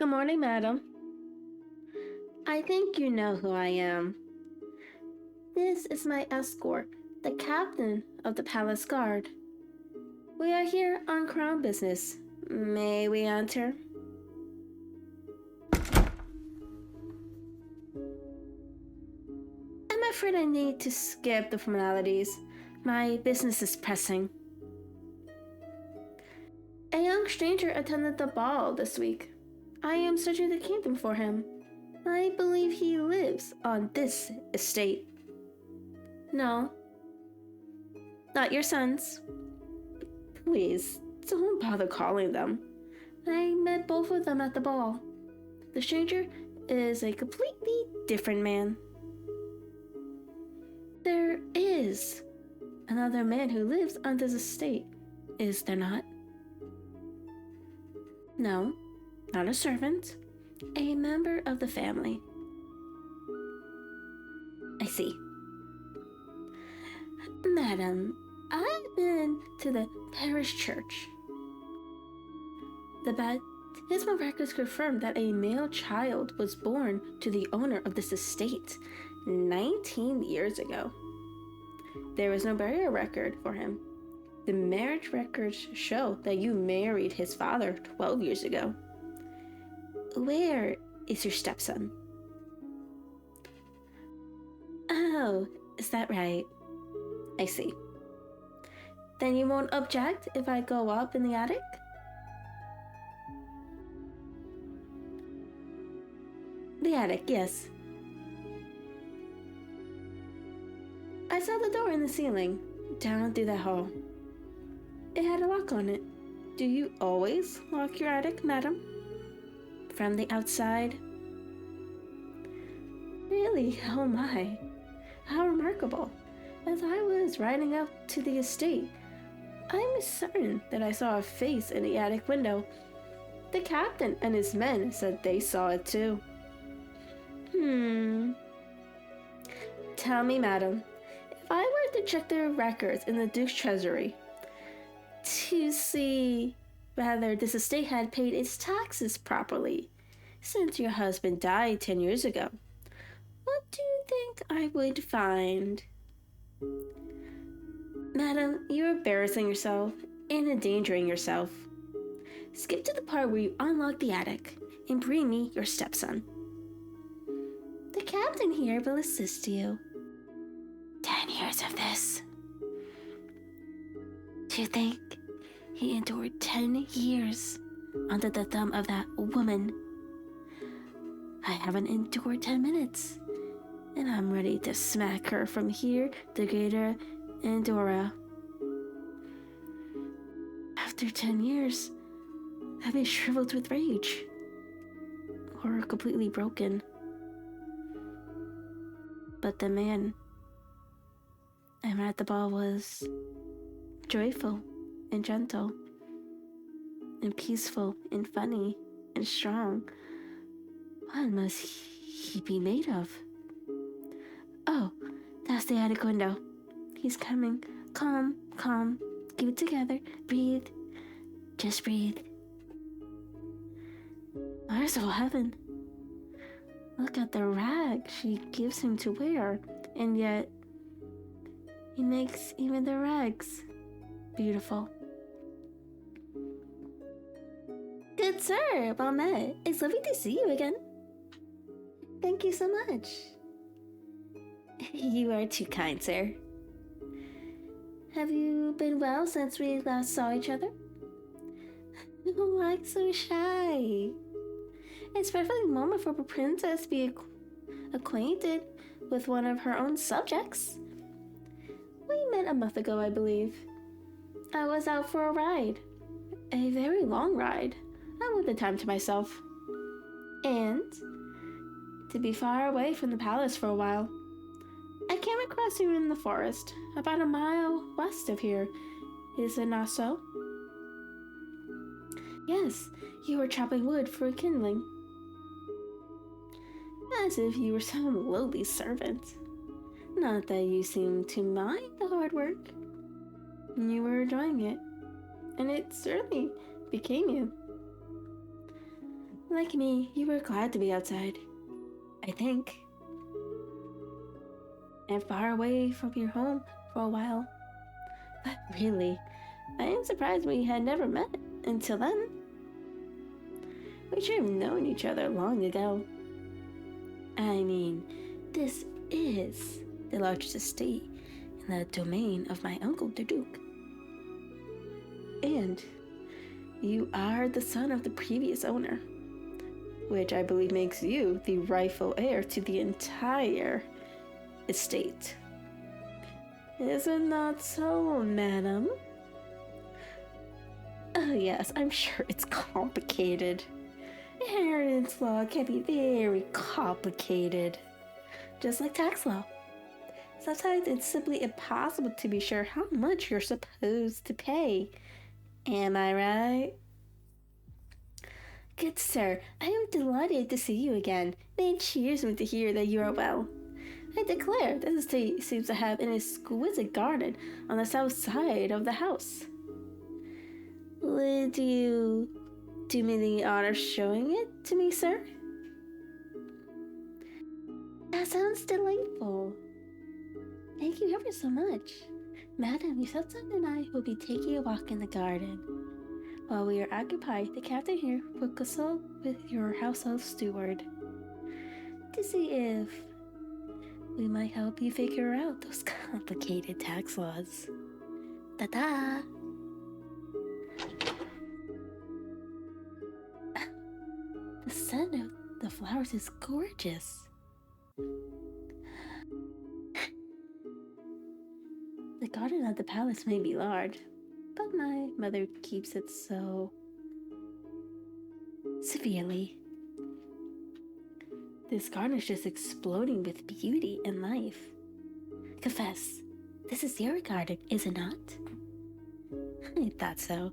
Good morning, madam. I think you know who I am. This is my escort, the captain of the palace guard. We are here on crown business. May we enter? I'm afraid I need to skip the formalities. My business is pressing. A young stranger attended the ball this week. I am searching the kingdom for him. I believe he lives on this estate. No, not your sons. Please, don't bother calling them. I met both of them at the ball. The stranger is a completely different man. There is another man who lives on this estate, is there not? No, not a servant. A member of the family. I see. Madam, I've been to the parish church. The baptismal records confirm that a male child was born to the owner of this estate 19 years ago. There is no burial record for him. The marriage records show that you married his father 12 years ago. Where is your stepson? Oh, is that right? I see. Then you won't object if I go up in the attic? The attic, yes. I saw the door in the ceiling, down through the hall. It had a lock on it. Do you always lock your attic, madam? From the outside? Really? Oh my. How remarkable. As I was riding up to the estate, I'm certain that I saw a face in the attic window. The captain and his men said they saw it too. Tell me, madam, if I were to check the records in the Duke's treasury to see whether this estate had paid its taxes properly since your husband died 10 years ago, what do you think I would find? Madam, you're embarrassing yourself and endangering yourself. Skip to the part where you unlock the attic and bring me your stepson. The captain here will assist you. 10 years of this. Do you think he endured 10 years under the thumb of that woman? I haven't endured 10 minutes, and I'm ready to smack her from here to Greater Andorra. After 10 years, I'll be shriveled with rage, or completely broken. But the man I met at the ball was joyful and gentle and peaceful and funny and strong. What must he be made of? Oh, that's the attic window. He's coming. Calm. Keep it together. Breathe. Just breathe. Merciful heaven. Look at the rag she gives him to wear, and yet he makes even the rags beautiful. Good sir, well met. It's lovely to see you again. Thank you so much. You are too kind, sir. Have you been well since we last saw each other? Oh, I'm so shy. It's perfectly normal for a princess to be acquainted with one of her own subjects. We met a month ago, I believe. I was out for a ride. A very long ride. I wanted the time to myself. And to be far away from the palace for a while. I came across you in the forest, about a mile west of here. Is it not so? Yes, you were chopping wood for kindling. As if you were some lowly servant. Not that you seemed to mind the hard work. You were enjoying it, and it certainly became you. Like me, you were glad to be outside. I think. And far away from your home for a while. But really, I am surprised we had never met until then. We should have known each other long ago. I mean, this is the largest estate in the domain of my uncle, the Duke. And you are the son of the previous owner, which I believe makes you the rightful heir to the entire estate. Is it not so, madam? Oh yes, I'm sure it's complicated. Inheritance law can be very complicated. Just like tax law. Sometimes it's simply impossible to be sure how much you're supposed to pay. Am I right? Good sir, I am delighted to see you again. It cheers me to hear that you are well. I declare, this estate seems to have an exquisite garden on the south side of the house. Would you do me the honor of showing it to me, sir? That sounds delightful. Thank you ever so much. Madam, your stepson and I will be taking a walk in the garden. While we are occupied, the captain here will consult with your household steward to see if we might help you figure out those complicated tax laws. Ta-da! The scent of the flowers is gorgeous. The garden of the palace may be large, but my mother keeps it so severely. This garden is just exploding with beauty and life. Confess, this is your garden, is it not? I thought so.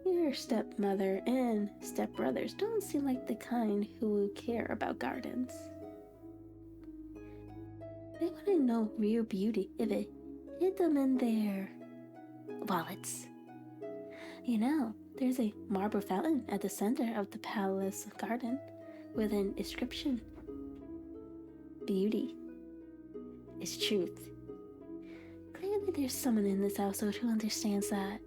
Your stepmother and stepbrothers don't seem like the kind who will care about gardens. They wouldn't know real beauty if it hid them in their wallets. You know, there's a marble fountain at the center of the palace garden with an inscription. Beauty is truth. Clearly there's someone in this household who understands that.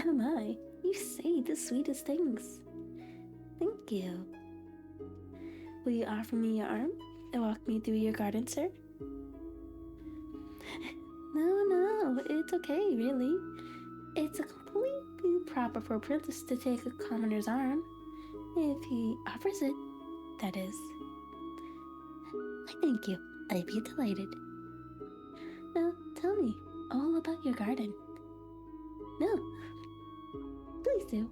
Oh my, you say the sweetest things. Thank you. Will you offer me your arm and walk me through your garden, sir? No, it's okay, really. It's completely proper for a princess to take a commoner's arm, if he offers it, that is. Why, thank you. I'd be delighted. Now, tell me all about your garden. No, please do.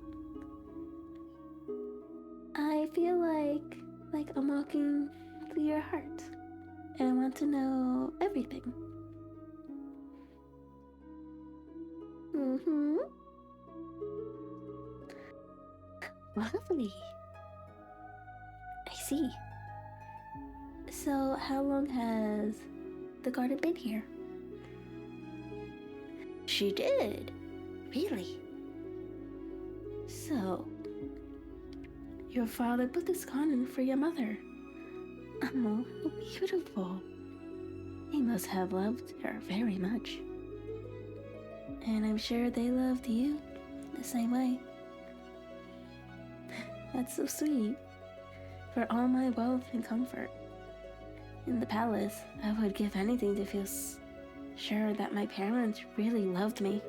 I feel like I'm walking through your heart, and I want to know everything. Lovely. I see. So, how long has the garden been here? She did? Really? So, your father put this garden for your mother. Oh, beautiful. He must have loved her very much. And I'm sure they loved you the same way. That's so sweet. For all my wealth and comfort in the palace, I would give anything to feel sure that my parents really loved me.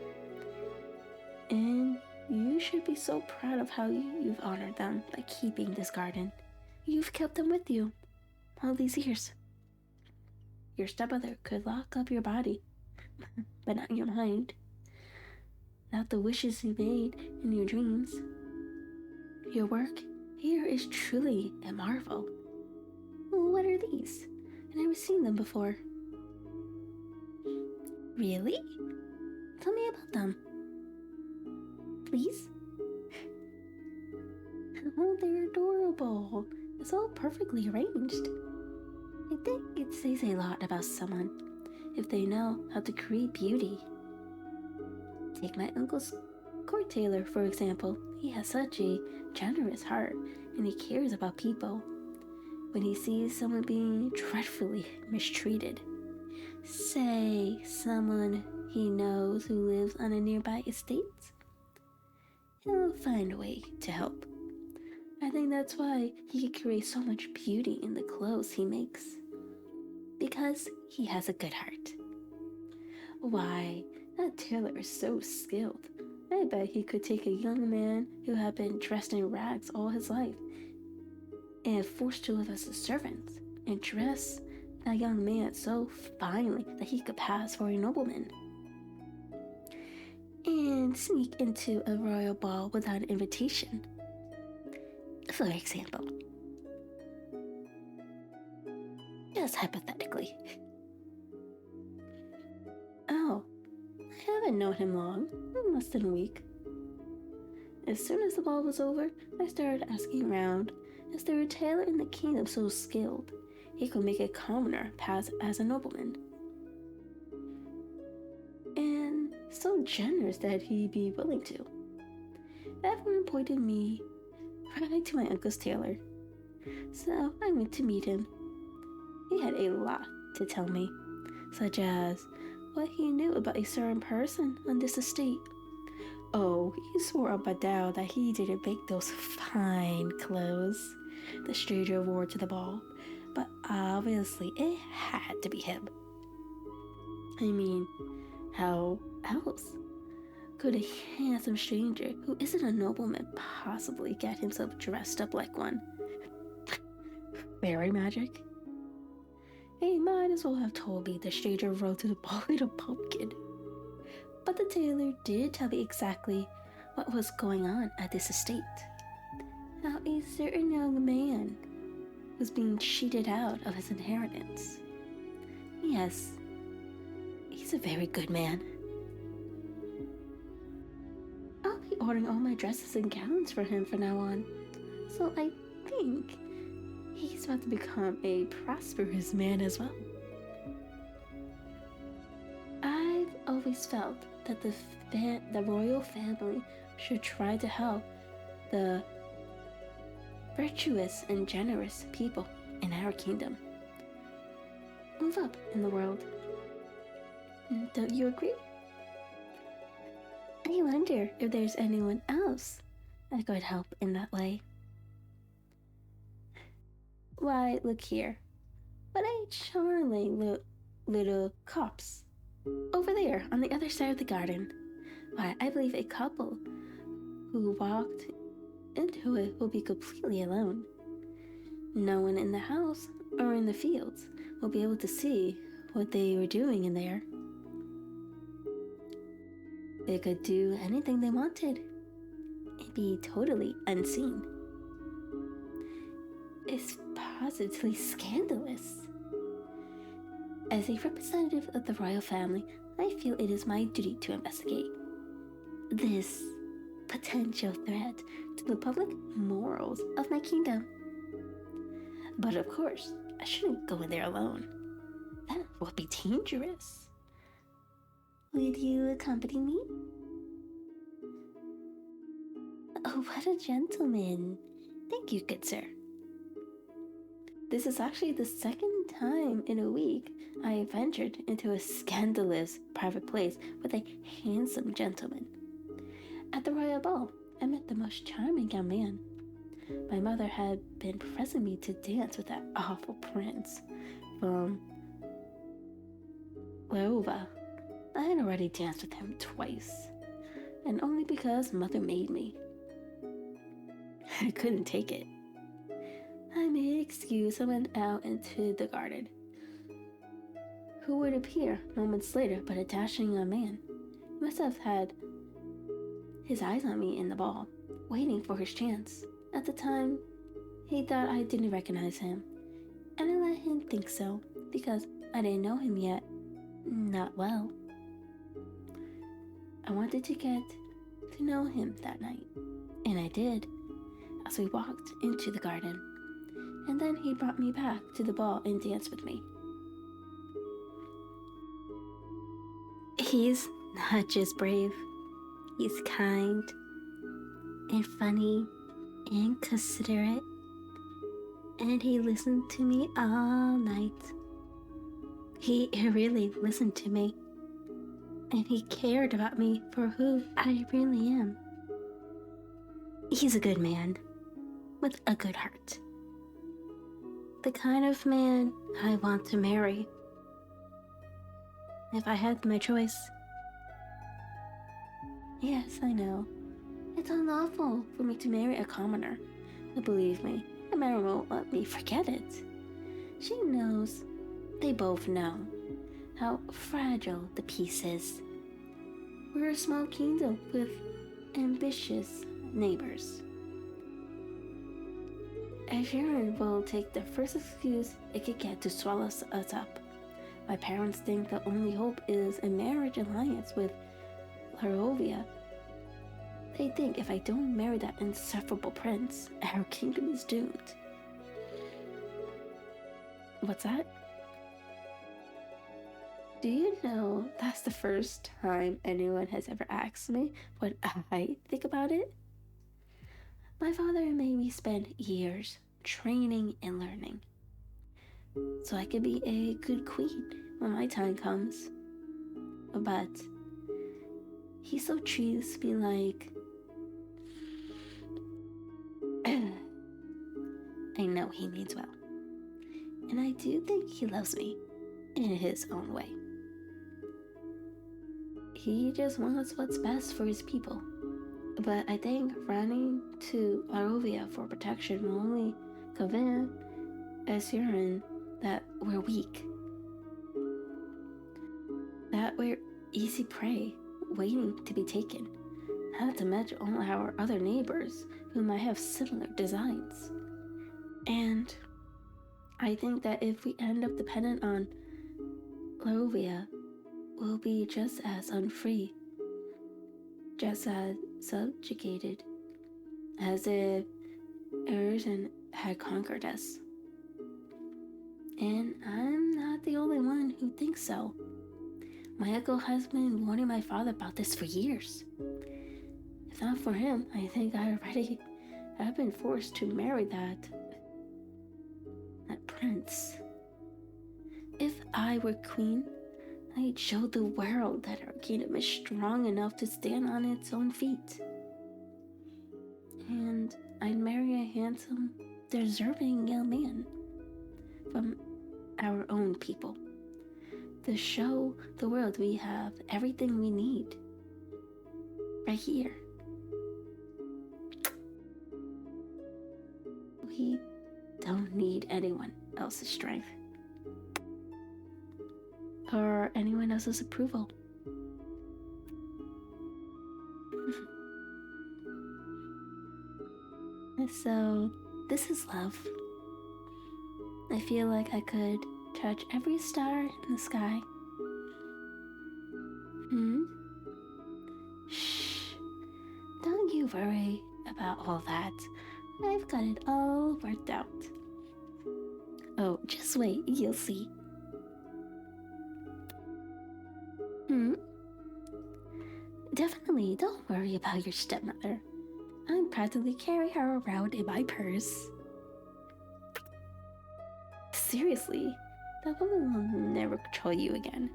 And you should be so proud of how you've honored them by keeping this garden. You've kept them with you all these years. Your stepmother could lock up your body, but not your mind. Not the wishes you made in your dreams. Your work here is truly a marvel. What are these? I've never seen them before. Really? Tell me about them. Please? Oh, they're adorable. It's all perfectly arranged. I think it says a lot about someone if they know how to create beauty. Take my uncle's court tailor, for example, he has such a generous heart and he cares about people. When he sees someone being dreadfully mistreated, say someone he knows who lives on a nearby estate, he'll find a way to help. I think that's why he can create so much beauty in the clothes he makes. Because he has a good heart. Why, that tailor is so skilled. I bet he could take a young man who had been dressed in rags all his life and forced to live as a servant and dress that young man so finely that he could pass for a nobleman and sneak into a royal ball without an invitation, for example. Just hypothetically. Oh, I haven't known him long, less than a week. As soon as the ball was over, I started asking around. Is there a tailor in the kingdom so skilled he could make a commoner pass as a nobleman? And so generous that he'd be willing to. Everyone pointed me right to my uncle's tailor. So I went to meet him. He had a lot to tell me, such as what he knew about a certain person on this estate. Oh, he swore up and down that he didn't make those fine clothes the stranger wore to the ball, but obviously it had to be him. I mean, how else could a handsome stranger who isn't a nobleman possibly get himself dressed up like one? Fairy magic? He might as well have told me the stranger rode to the ball in a pumpkin. But the tailor did tell me exactly what was going on at this estate. How a certain young man was being cheated out of his inheritance. Yes, he's a very good man. I'll be ordering all my dresses and gowns for him from now on. So I think he's about to become a prosperous man as well. I've always felt that the royal family should try to help the virtuous and generous people in our kingdom move up in the world. Don't you agree? I wonder if there's anyone else that could help in that way. Why, look here. What a charming little copse. Over there, on the other side of the garden. Why, I believe a couple who walked into it will be completely alone. No one in the house or in the fields will be able to see what they were doing in there. They could do anything they wanted and be totally unseen. It's positively scandalous. As a representative of the royal family, I feel it is my duty to investigate this potential threat to the public morals of my kingdom. But of course, I shouldn't go in there alone. That would be dangerous. Would you accompany me? Oh, what a gentleman. Thank you, good sir. This is actually the second time in a week I have ventured into a scandalous private place with a handsome gentleman. At the royal ball, I met the most charming young man. My mother had been pressing me to dance with that awful prince from Leova. I had already danced with him twice, and only because mother made me. I couldn't take it. I made excuse and went out into the garden. Who would appear moments later but a dashing young man? He must have had his eyes on me in the ball, waiting for his chance. At the time, he thought I didn't recognize him, and I let him think so because I didn't know him yet, not well. I wanted to get to know him that night, and I did, as we walked into the garden. And then he brought me back to the ball and danced with me. He's not just brave, He's kind and funny and considerate, and he listened to me all night. He really listened to me, and he cared about me for who I really am. He's a good man with a good heart. The kind of man I want to marry if I had my choice. Yes, I know. It's unlawful for me to marry a commoner. But believe me, Amara won't let me forget it. She knows, they both know, how fragile the peace is. We're a small kingdom with ambitious neighbors. Sharon will take the first excuse it could get to swallow us up. My parents think the only hope is a marriage alliance with Larovia. They think if I don't marry that insufferable prince, our kingdom is doomed. What's that? Do you know that's the first time anyone has ever asked me what I think about it? My father made me spend years training and learning, so I could be a good queen when my time comes. But he still treats me like... I know he means well, and I do think he loves me in his own way. He just wants what's best for his people. But I think running to Larovia for protection will only convince Assyrian that we're weak. That we're easy prey, waiting to be taken. Not to mention all our other neighbors who might have similar designs. And I think that if we end up dependent on Larovia, we'll be just as unfree, just as subjugated, as if Erzen had conquered us. And I'm not the only one who thinks so. My uncle has been warning my father about this for years. If not for him, I think I already have been forced to marry that prince. If I were queen, I'd show the world that our kingdom is strong enough to stand on its own feet. And I'd marry a handsome, deserving young man from our own people to show the world we have everything we need right here. We don't need anyone else's strength or anyone else's approval. So, this is love. I feel like I could touch every star in the sky. Shh. Don't you worry about all that. I've got it all worked out. Oh, just wait, you'll see. Definitely don't worry about your stepmother. I practically carry her around in my purse. Seriously, that woman will never control you again.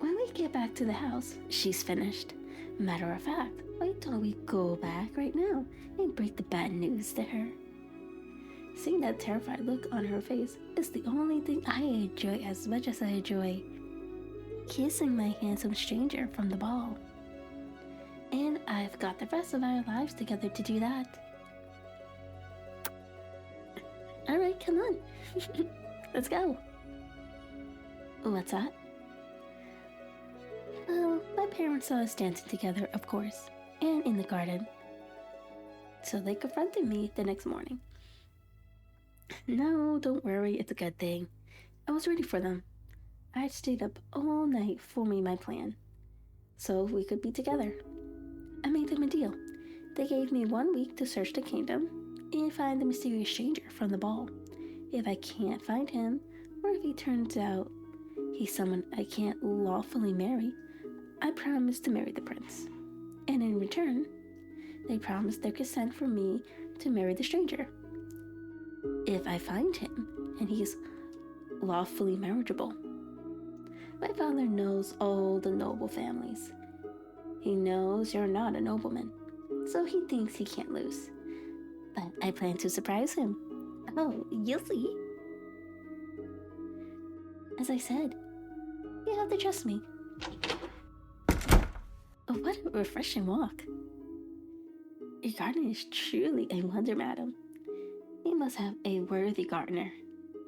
When we get back to the house, she's finished. Matter of fact, why don't we go back right now and break the bad news to her? Seeing that terrified look on her face is the only thing I enjoy as much as I enjoy kissing my handsome stranger from the ball. And I've got the rest of our lives together to do that. Alright, come on. Let's go. What's that? Well, my parents saw us dancing together, of course, and in the garden. So they confronted me the next morning. No, don't worry, it's a good thing. I was ready for them. I'd stayed up all night forming my plan, so we could be together. I made them a deal. They gave me 1 week to search the kingdom and find the mysterious stranger from the ball. If I can't find him, or if he turns out he he's someone I can't lawfully marry, I promise to marry the prince. And in return, they promise their consent for me to marry the stranger. If I find him and he's lawfully marriageable. My father knows all the noble families. He knows you're not a nobleman, so he thinks he can't lose. But I plan to surprise him. Oh, you'll see. As I said, you have to trust me. Oh, what a refreshing walk. Your garden is truly a wonder, madam. You must have a worthy gardener.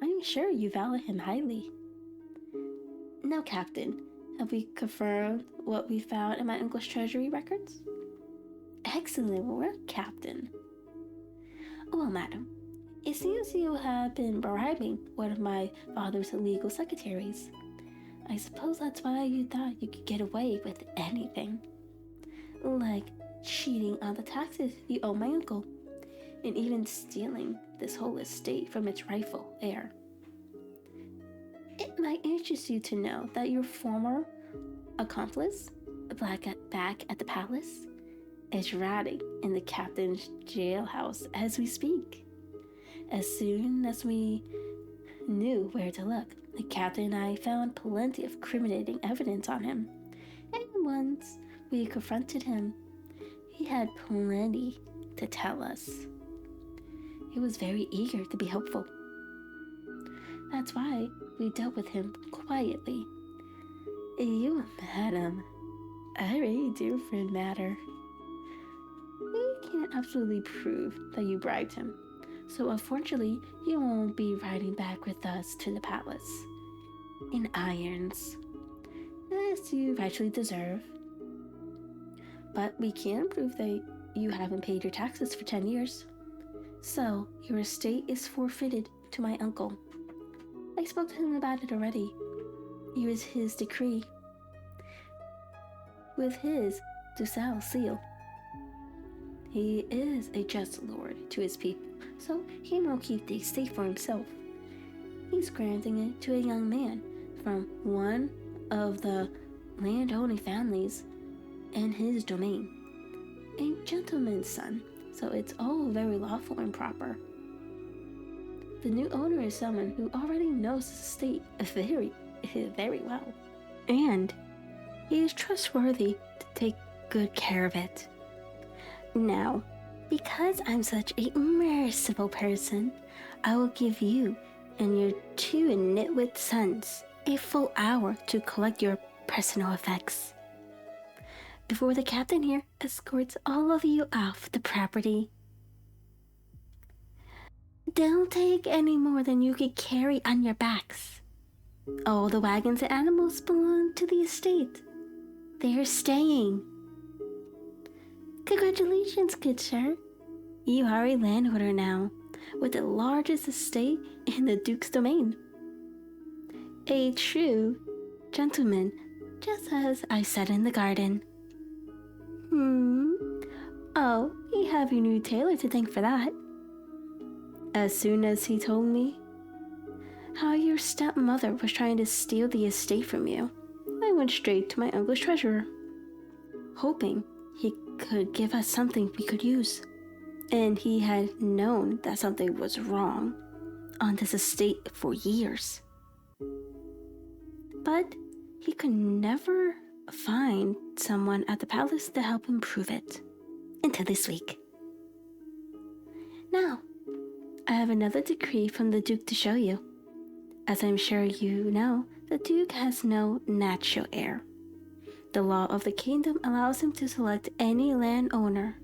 I'm sure you value him highly. Now, Captain, have we confirmed what we found in my uncle's treasury records? Excellent work, Captain. Well, madam, it seems you have been bribing one of my father's legal secretaries. I suppose that's why you thought you could get away with anything. Like cheating on the taxes you owe my uncle, and even stealing this whole estate from its rightful heir. It might interest you to know that your former accomplice, back at the palace, is rotting in the captain's jailhouse as we speak. As soon as we knew where to look, the captain and I found plenty of incriminating evidence on him, and once we confronted him, he had plenty to tell us. He was very eager to be helpful. That's why we dealt with him quietly. You, madam, I really do for a matter. We can't absolutely prove that you bribed him, so unfortunately you won't be riding back with us to the palace in irons, as you rightfully deserve. But we can prove that you haven't paid your taxes for 10 years. So your estate is forfeited to my uncle. I spoke to him about it already. Here is his decree, with his Ducal seal. He is a just lord to his people, so he won't keep the estate for himself. He's granting it to a young man from one of the land-owning families in his domain, a gentleman's son, so it's all very lawful and proper. The new owner is someone who already knows the estate very, very well, and he is trustworthy to take good care of it. Now, because I'm such a merciful person, I will give you and your 2 nitwit sons a full hour to collect your personal effects before the captain here escorts all of you off the property. Don't take any more than you could carry on your backs. All the wagons and animals belong to the estate. They are staying. Congratulations, good sir. You are a landholder now, with the largest estate in the Duke's domain. A true gentleman, just as I said in the garden. Oh, you have your new tailor to thank for that. As soon as he told me how your stepmother was trying to steal the estate from you, I went straight to my uncle's treasurer, hoping he could give us something we could use. And he had known that something was wrong on this estate for years. But he could never find someone at the palace to help him prove it. Until this week. Now, I have another decree from the Duke to show you. As I'm sure you know, the Duke has no natural heir. The law of the kingdom allows him to select any landowner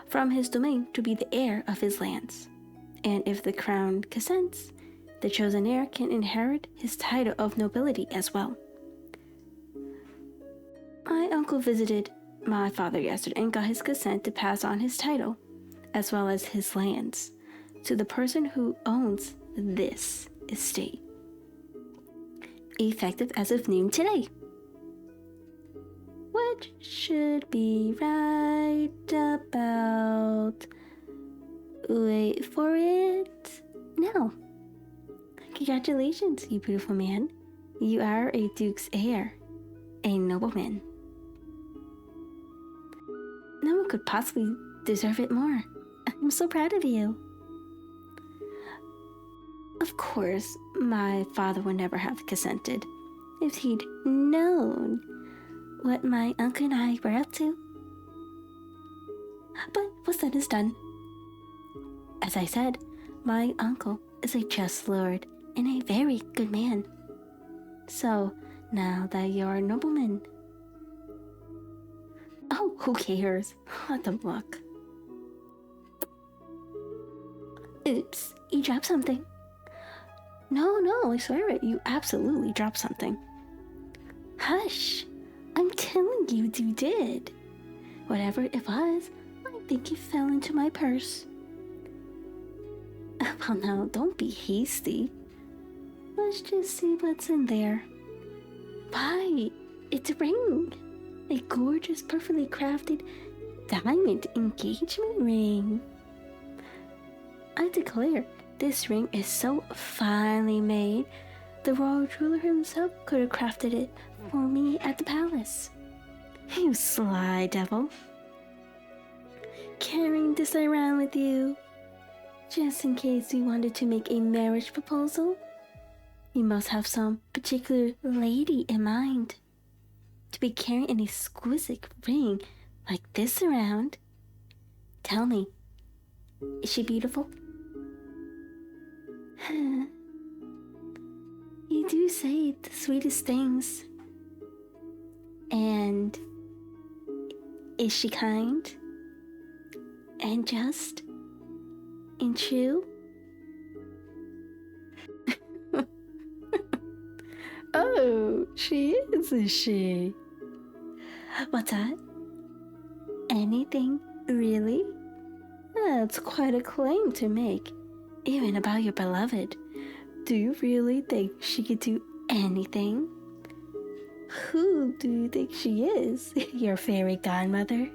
from his domain to be the heir of his lands. And if the crown consents, the chosen heir can inherit his title of nobility as well. My uncle visited my father yesterday and got his consent to pass on his title, as well as his lands, to the person who owns this estate, effective as of noon today, which should be right about, wait for it, now. Congratulations, you beautiful man. You are a duke's heir, a nobleman. No one could possibly deserve it more. I'm so proud of you. Of course, my father would never have consented if he'd known what my uncle and I were up to. But what's done is done. As I said, my uncle is a just lord and a very good man. So, now that you're a nobleman... Oh, who cares? Let them look. Oops, you dropped something. No, I swear it, you absolutely dropped something. Hush, I'm telling you did. Whatever it was, I think it fell into my purse. Well, now, don't be hasty. Let's just see what's in there. Why, it's a ring. A gorgeous, perfectly crafted diamond engagement ring. I declare, this ring is so finely made, the royal jeweler himself could have crafted it for me at the palace. You sly devil. Carrying this around with you, just in case you wanted to make a marriage proposal. You must have some particular lady in mind to be carrying an exquisite ring like this around. Tell me, is she beautiful? You do say the sweetest things. And is she kind? And just? And true? Oh, she is she? What's that? Anything, really? That's quite a claim to make, even about your beloved. Do you really think she could do anything? Who do you think she is? Your fairy godmother?